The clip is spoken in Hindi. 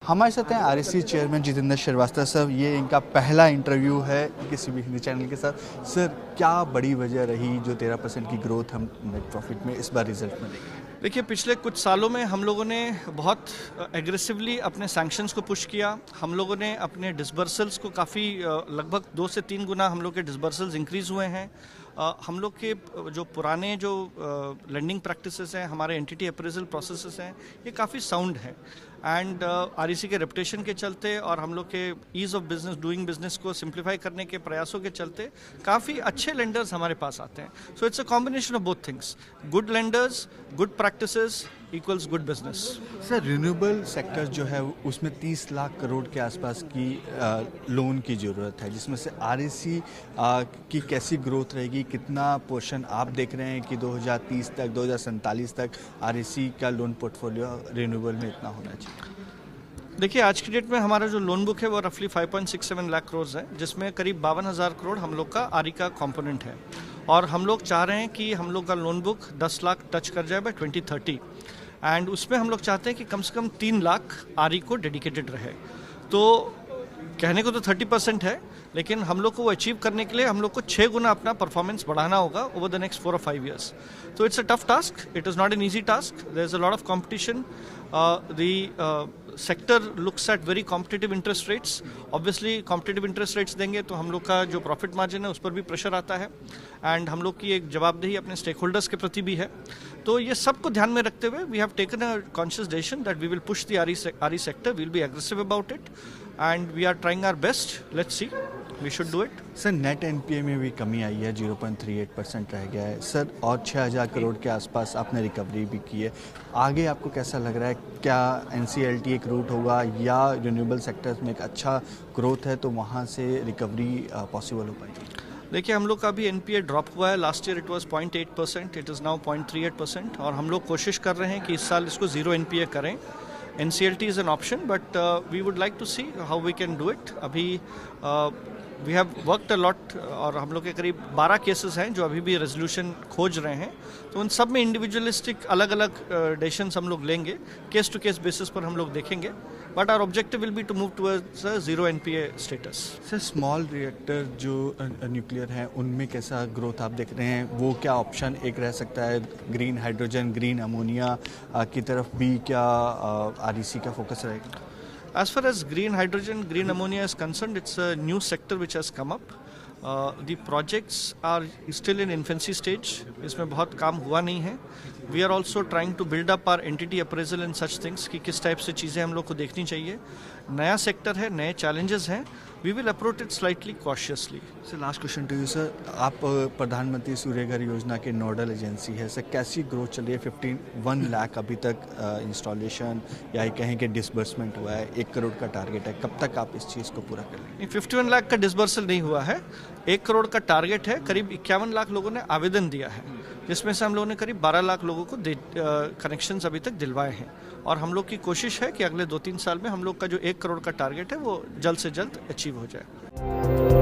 हमारे साथ हैं REC chairman Jitendra Shrivastava sir. ये इनका पहला इंटरव्यू है किसी भी हिंदी चैनल के साथ। सर, क्या बड़ी वजह रही जो 13% की ग्रोथ हम नेट प्रॉफिट में इस बार रिजल्ट में देखें? देखिए, पिछले कुछ सालों में हम लोगों ने बहुत एग्रेसिवली अपने सैंक्शंस को पुश किया। हम लोगों ने अपने डिसबर्सल्स को काफ़ी लगभग 2 से 3 गुना हम लोग के डिसबर्सल्स इंक्रीज़ हुए हैं। हम लोग के जो पुराने जो लेंडिंग प्रैक्टिसेस हैं, हमारे एंटिटी अप्रेजल प्रोसेसेस हैं, ये काफ़ी साउंड है। एंड आरईसी के रेपुटेशन के चलते और हम लोग के ease of business doing business को सिंप्लीफाई करने के प्रयासों के चलते काफ़ी अच्छे लेंडर्स हमारे पास आते हैं। So it's a combination of both things, good lenders, good practices equals good business. Sir, renewable sector जो है उसमें 30 लाख करोड़ के आसपास की लोन की ज़रूरत है, जिसमें से आरईसी की कैसी ग्रोथ रहेगी, कितना पोर्शन आप देख रहे हैं कि 2030 तक 2047 तक आरईसी का लोन पोर्टफोलियो रिन्यूएबल में इतना होना चाहिए? देखिए, आज की डेट में हमारा जो लोन बुक है वो रफली 5.67 लाख करोड़ है, जिसमें करीब 52,000 करोड़ हम लोग का आरई का कंपोनेंट है। और हम लोग चाह रहे हैं कि हम लोग का लोन बुक 10 लाख टच कर जाए बाय 2030। एंड उसमें हम लोग चाहते हैं कि कम से कम 3 लाख आरई को डेडिकेटेड रहे। तो कहने को तो 30% है, लेकिन हम लोग को वो अचीव करने के लिए हम लोग को 6 गुना अपना परफॉर्मेंस बढ़ाना होगा over the next 4 or 5 years. So it's a tough task. It is not an easy task. There's a lot of competition. The sector looks at very competitive interest rates. Obviously, competitive interest rates देंगे तो हम लोग का जो प्रॉफिट मार्जिन है उस पर भी प्रेशर आता है। एंड हम लोग की एक जवाबदेही अपने स्टेक होल्डर्स के प्रति भी है। तो ये सब को ध्यान में रखते हुए we have taken a conscious decision that we will push the RE sector, we will be aggressive about it and we are trying our best. Let's see, we should do it. Sir, net NPA में भी कमी आई है, 0.38% रह गया है सर, और 6,000 करोड़ के आसपास आपने रिकवरी भी की है। आगे आपको कैसा लग रहा है, क्या एनसीएलटी एक रूट होगा या रिन्यूएबल सेक्टर्स में एक अच्छा ग्रोथ है तो वहाँ से रिकवरी पॉसिबल हो पाएगी? देखिए, हम लोग का भी एनपीए ड्रॉप हुआ है। Last year it was 0.8%, it is now 0.38%। और हम लोग कोशिश कर रहे हैं कि इस साल इसको 0 एनपीए करें। NCLT is an option, but we would like to see how we can do it. अभी we have worked a lot और हम लोग के करीब 12 केसेस हैं जो अभी भी रेजोल्यूशन खोज रहे हैं। तो उन सब में इंडिविजुअलिस्टिक अलग अलग डिसीजंस हम लोग लेंगे, केस टू केस बेसिस पर हम लोग देखेंगे। But our objective will be to move towards 0 NPA status. Sir, small reactor जो न्यूक्लियर हैं उनमें कैसा ग्रोथ आप देख रहे हैं? वो क्या ऑप्शन एक रह सकता है? ग्रीन हाइड्रोजन, ग्रीन अमोनिया की तरफ भी क्या आरईसी का फोकस रहेगा? As far as green hydrogen, green ammonia is concerned, it's a new sector which has come up. The projects are still in infancy stage. इसमें बहुत काम हुआ नहीं है. We are also trying to build up our entity appraisal and such things कि किस टाइप से चीज़ें हम लोग को देखनी चाहिए. नया सेक्टर है, नए चैलेंजेस हैं. We will approach it slightly cautiously. Sir, last question to you sir. आप प्रधानमंत्री सूर्यघर योजना के नोडल एजेंसी है सर, कैसी ग्रोथ चल रही है? 51 लाख अभी तक इंस्टॉलेशन या कहें कि डिसबर्समेंट हुआ है, 1 करोड़ का टारगेट है, कब तक आप इस चीज़ को पूरा कर लेंगे? 51 लाख का डिसबर्सल नहीं हुआ है, 1 करोड़ का टारगेट है। करीब 51 लाख लोगों ने आवेदन दिया है, जिसमें से हम लोगों ने करीब 12 लाख लोगों को कनेक्शंस अभी तक दिलवाए हैं। और हम लोग की कोशिश है कि अगले 2-3 साल में हम लोग का जो 1 करोड़ का टारगेट है वो जल्द से जल्द अचीव हो जाए।